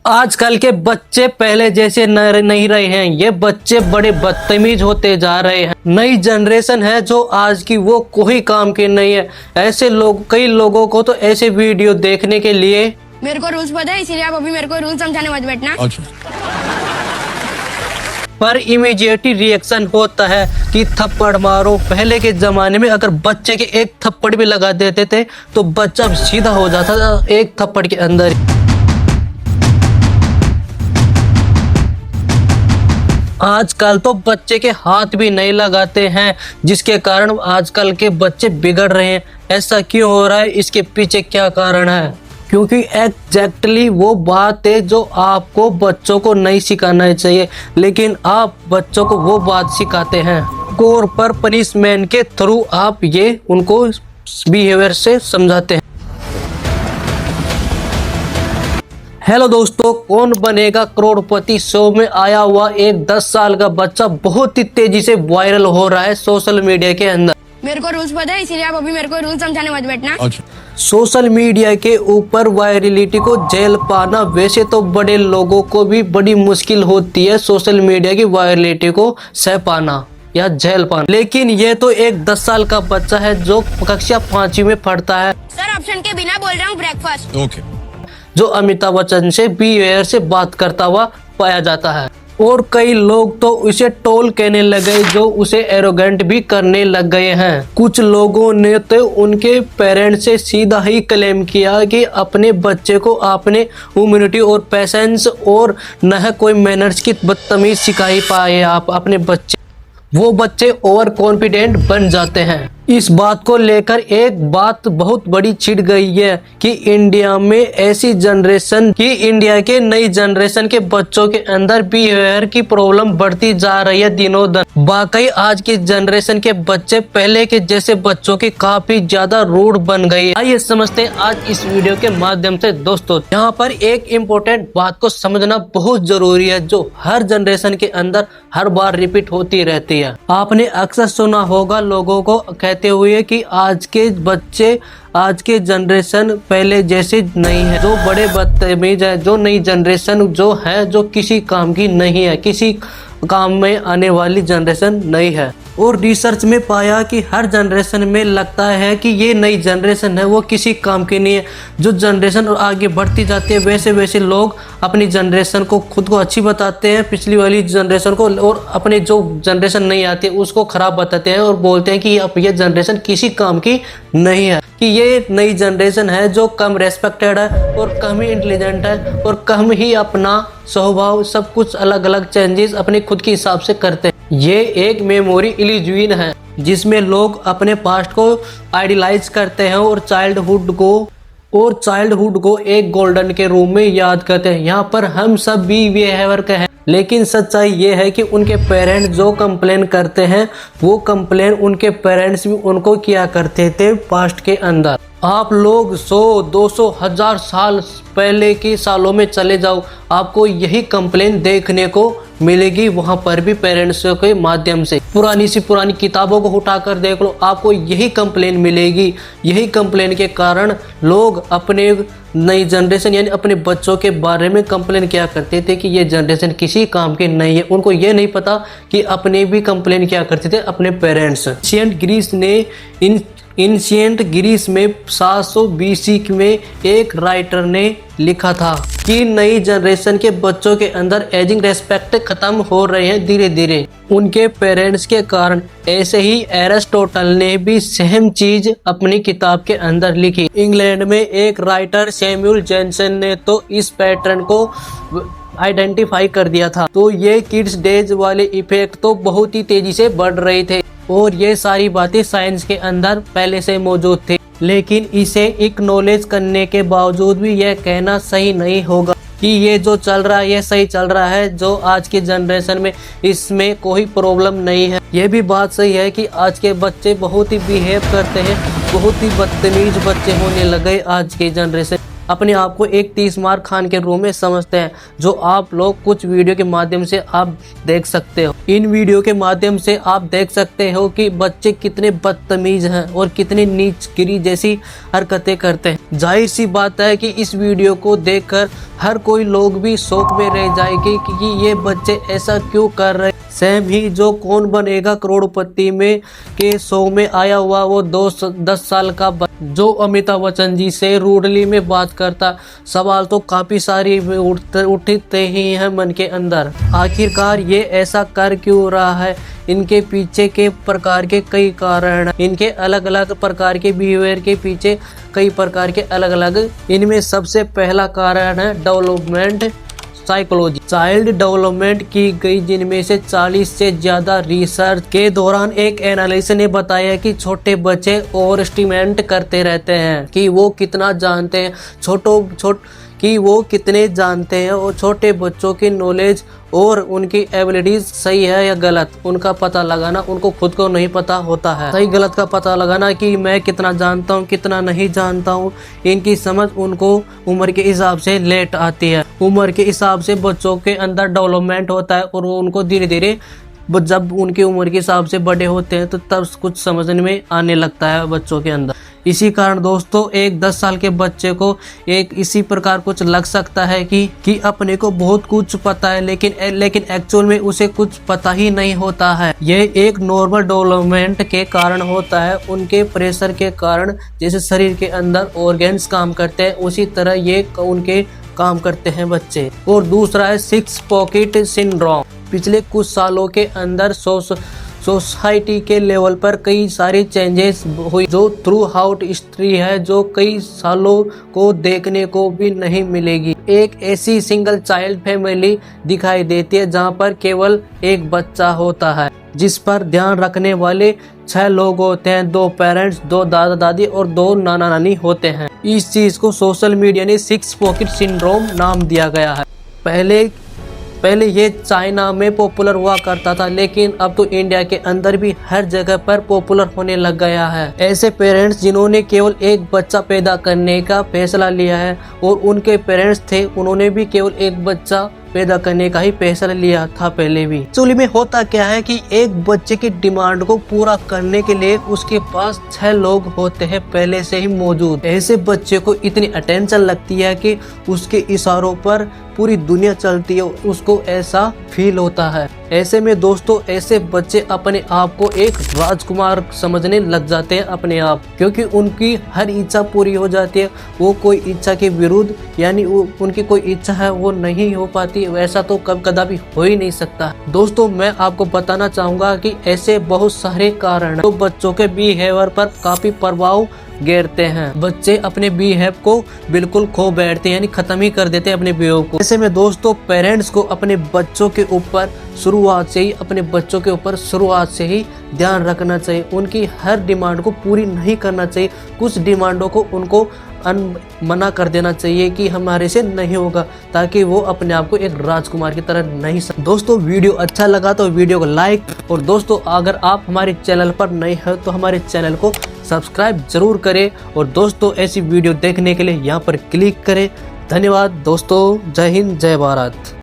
आजकल के बच्चे पहले जैसे नहीं रहे हैं। ये बच्चे बड़े बदतमीज होते जा रहे हैं। नई जनरेशन है जो आज की, वो कोई काम की नहीं है। ऐसे लोग, कई लोगों को तो ऐसे वीडियो देखने के लिए मेरे को रूल्स पता है, इसीलिए आप अभी मेरे को रूल समझाने मत बैठना। पर इमीडिएटली रिएक्शन होता है कि थप्पड़ मारो। पहले के जमाने में अगर बच्चे के एक थप्पड़ भी लगा देते थे तो बच्चा सीधा हो जाता था एक थप्पड़ के अंदर। आजकल तो बच्चे के हाथ भी नहीं लगाते हैं, जिसके कारण आजकल के बच्चे बिगड़ रहे हैं। ऐसा क्यों हो रहा है, इसके पीछे क्या कारण है? क्योंकि एग्जैक्टली वो बात है जो आपको बच्चों को नहीं सिखाना चाहिए, लेकिन आप बच्चों को वो बात सिखाते हैं। कोर पर पनिशमेंट के थ्रू आप ये उनको बिहेवियर से समझाते हैं। हेलो दोस्तों, कौन बनेगा करोड़पति शो में आया हुआ एक 10 साल का बच्चा बहुत ही तेजी से वायरल हो रहा है सोशल मीडिया के अंदर। मेरे को रूल्स पता है, इसीलिए आप अभी मेरे को रूल समझाने मत बैठना। सोशल मीडिया के ऊपर वायरलिटी को झेल पाना वैसे तो बड़े लोगों को भी बड़ी मुश्किल होती है, सोशल मीडिया की वायरलिटी को सह पाना या झेल पाना। लेकिन ये तो एक 10 साल का बच्चा है जो कक्षा 5वीं में पढ़ता है। सर, ऑप्शन के बिना बोल रहा हूँ ब्रेकफास्ट। ओके। जो अमिताभ बच्चन से बिहेवियर से बात करता हुआ पाया जाता है। और कई लोग तो उसे टोल कहने लगे, जो उसे एरोगेंट भी करने लग गए हैं। कुछ लोगों ने तो उनके पेरेंट्स से सीधा ही क्लेम किया कि अपने बच्चे को आपने ह्यूमैनिटी और पेशेंस और न कोई मैनर्स की बदतमीज सिखाई पाए आप अपने बच्चे। वो बच्चे ओवर कॉन्फिडेंट बन जाते हैं। इस बात को लेकर एक बात बहुत बड़ी छिड़ गई है कि इंडिया में ऐसी जनरेशन की, इंडिया के नई जनरेशन के बच्चों के अंदर बिहेवियर की प्रॉब्लम बढ़ती जा रही है दिनों दिन। वाकई आज की जनरेशन के बच्चे पहले के जैसे बच्चों की काफी ज्यादा रूड बन गई। आइए समझते हैं आज इस वीडियो के माध्यम से। दोस्तों, यहाँ पर एक इम्पोर्टेंट बात को समझना बहुत जरूरी है, जो हर जनरेशन के अंदर हर बार रिपीट होती रहती है। आपने अक्सर सुना होगा लोगों को कहते हुए कि आज के बच्चे, आज के जनरेशन पहले जैसे नहीं है, जो बड़े बदतमीज है, जो नई जनरेशन जो है, जो किसी काम की नहीं है, किसी काम में आने वाली जनरेशन नहीं है। और रिसर्च में पाया कि हर जनरेशन में लगता है कि ये नई जनरेशन है वो किसी काम की नहीं है। जो जनरेशन आगे बढ़ती जाती है वैसे वैसे लोग अपनी जनरेशन को, खुद को अच्छी बताते हैं पिछली वाली जनरेशन को, और अपने जो जनरेशन नहीं आती है उसको खराब बताते हैं और बोलते हैं कि अब ये जनरेशन किसी काम की नहीं है, कि ये नई जनरेशन है जो कम रेस्पेक्टेड है और कम ही इंटेलिजेंट है और कम ही अपना स्वभाव सब कुछ अलग अलग चेंजेस अपने खुद के हिसाब से करते हैं। ये एक मेमोरी इल्यूजन है जिसमें लोग अपने पास्ट को आइडियलाइज करते हैं और चाइल्डहुड को एक गोल्डन के रूप में याद करते हैं। यहाँ पर हम सब भी बिहेवियर के हैं, लेकिन सच्चाई ये है कि उनके पेरेंट्स जो कंप्लेन करते हैं वो कंप्लेन उनके पेरेंट्स भी उनको किया करते थे पास्ट के अंदर। आप लोग 100, 200, 1000 साल पहले के सालों में चले जाओ, आपको यही कंप्लेन देखने को मिलेगी। वहाँ पर भी पेरेंट्स के माध्यम से पुरानी सी पुरानी किताबों को उठाकर देख लो, आपको यही कंप्लेन मिलेगी। यही कंप्लेन के कारण लोग अपने नई जनरेशन यानी अपने बच्चों के बारे में कंप्लेन किया करते थे कि ये जनरेशन किसी काम की नहीं है। उनको ये नहीं पता कि अपने भी कंप्लेन किया करते थे अपने पेरेंट्स। एंशिएंट ग्रीस में 700 BC में एक राइटर ने लिखा था कि नई जनरेशन के बच्चों के अंदर एजिंग रेस्पेक्ट खत्म हो रहे हैं धीरे धीरे उनके पेरेंट्स के कारण। ऐसे ही एरिस्टोटल ने भी सेम चीज अपनी किताब के अंदर लिखी। इंग्लैंड में एक राइटर सैमुअल जॉनसन ने तो इस पैटर्न को आइडेंटिफाई कर दिया था। तो ये किड्स डेज वाले इफेक्ट तो बहुत ही तेजी से बढ़ रहे थे और ये सारी बातें साइंस के अंदर पहले से मौजूद थे, लेकिन इसे एक्नॉलेज करने के बावजूद भी यह कहना सही नहीं होगा कि ये जो चल रहा है ये सही चल रहा है। जो आज के जनरेशन में इसमें कोई प्रॉब्लम नहीं है। ये भी बात सही है कि आज के बच्चे बहुत ही बिहेव करते हैं, बहुत ही बदतमीज बच्चे होने लगे आज के जनरेशन। अपने आप को एक 30 मार खान के रूप में समझते हैं, जो आप लोग कुछ वीडियो के माध्यम से आप देख सकते हो। इन वीडियो के माध्यम से आप देख सकते हो कि बच्चे कितने बदतमीज हैं और कितनी नीचगिरी जैसी हरकतें करते हैं। जाहिर सी बात है कि इस वीडियो को देखकर हर कोई लोग भी शौक में रह जाएंगे कि ये बच्चे ऐसा क्यों कर रहे हैं। सेम ही जो कौन बनेगा करोड़पति में के शो में आया हुआ वो 10 साल का जो अमिताभ बच्चन जी से रूडली में बात करता, सवाल तो काफी सारी उठते ही हैं मन के अंदर। आखिरकार ये ऐसा कर क्यों रहा है? इनके पीछे के प्रकार के कई कारण हैं। इनके अलग अलग प्रकार के बिहेवियर के पीछे कई प्रकार के अलग अलग, इनमें सबसे पहला कारण है डेवलपमेंट साइकोलॉजी। चाइल्ड डेवलपमेंट की गई, जिनमें से 40 से ज्यादा रिसर्च के दौरान एक एनालिसिस ने बताया कि छोटे बच्चे ओवर एस्टिमेट करते रहते हैं कि वो कितना जानते हैं, कि वो कितने जानते हैं, और छोटे बच्चों की नॉलेज और उनकी एबिलिटीज सही है या गलत, उनका पता लगाना उनको खुद को नहीं पता होता है। सही गलत का पता लगाना कि मैं कितना जानता हूँ कितना नहीं जानता हूँ, इनकी समझ उनको उम्र के हिसाब से लेट आती है। उम्र के हिसाब से बच्चों के अंदर डेवलपमेंट होता है और उनको धीरे धीरे जब उनकी उम्र के हिसाब से बड़े होते हैं तो तब कुछ समझने में आने लगता है बच्चों के अंदर। इसी कारण दोस्तों एक 10 साल के बच्चे को एक इसी प्रकार कुछ लग सकता है कि अपने को बहुत कुछ पता है, लेकिन एक्चुअल में उसे कुछ पता ही नहीं होता है। यह एक नॉर्मल डेवलपमेंट के कारण होता है, उनके प्रेशर के कारण। जैसे शरीर के अंदर ऑर्गेन्स काम करते हैं उसी तरह ये उनके काम करते हैं बच्चे। और दूसरा है 6 पॉकेट सिंड्रोम। पिछले कुछ सालों के अंदर सोसाइटी के लेवल पर कई सारी चेंजेस हुई जो थ्रू आउट हिस्ट्री है, जो कई सालों को देखने को भी नहीं मिलेगी। एक ऐसी सिंगल चाइल्ड फैमिली दिखाई देती है जहां पर केवल एक बच्चा होता है, जिस पर ध्यान रखने वाले 6 लोग होते हैं, 2 पेरेंट्स, 2 दादा दादी और 2 नाना नानी होते हैं। इस चीज को सोशल मीडिया ने 6 पॉकेट सिंड्रोम नाम दिया गया है। पहले ये चाइना में पॉपुलर हुआ करता था, लेकिन अब तो इंडिया के अंदर भी हर जगह पर पॉपुलर होने लग गया है। ऐसे पेरेंट्स जिन्होंने केवल एक बच्चा पैदा करने का फैसला लिया है, और उनके पेरेंट्स थे उन्होंने भी केवल एक बच्चा पैदा करने का ही फैसला लिया था पहले भी। एक्चुअली में होता क्या है कि एक बच्चे की डिमांड को पूरा करने के लिए उसके पास 6 लोग होते हैं पहले से ही मौजूद। ऐसे बच्चे को इतनी अटेंशन लगती है कि उसके इशारों पर पूरी दुनिया चलती है, उसको ऐसा फील होता है। ऐसे में दोस्तों ऐसे बच्चे अपने आप को एक राजकुमार समझने लग जाते हैं अपने आप, क्योंकि उनकी हर इच्छा पूरी हो जाती है। वो कोई इच्छा के विरुद्ध, यानी उनकी कोई इच्छा है वो नहीं हो पाती, वैसा तो कदापि हो ही नहीं सकता। दोस्तों मैं आपको बताना चाहूँगा कि ऐसे बहुत सारे कारण तो बच्चों के बिहेवियर पर काफी प्रभाव घेरते हैं। बच्चे अपने बिहेव को बिल्कुल खो बैठते हैं, यानी खत्म ही कर देते हैं अपने बिहेव को। ऐसे में दोस्तों पेरेंट्स को अपने बच्चों के ऊपर शुरुआत से ही ध्यान रखना चाहिए। उनकी हर डिमांड को पूरी नहीं करना चाहिए, कुछ डिमांडों को उनको मना कर देना चाहिए कि हमारे से नहीं होगा, ताकि वो अपने आप को एक राजकुमार की तरह नहीं दोस्तों वीडियो अच्छा लगा तो वीडियो को लाइक, और दोस्तों अगर आप हमारे चैनल पर नए हैं तो हमारे चैनल को सब्सक्राइब जरूर करें, और दोस्तों ऐसी वीडियो देखने के लिए यहाँ पर क्लिक करें। धन्यवाद दोस्तों, जय हिंद जय भारत।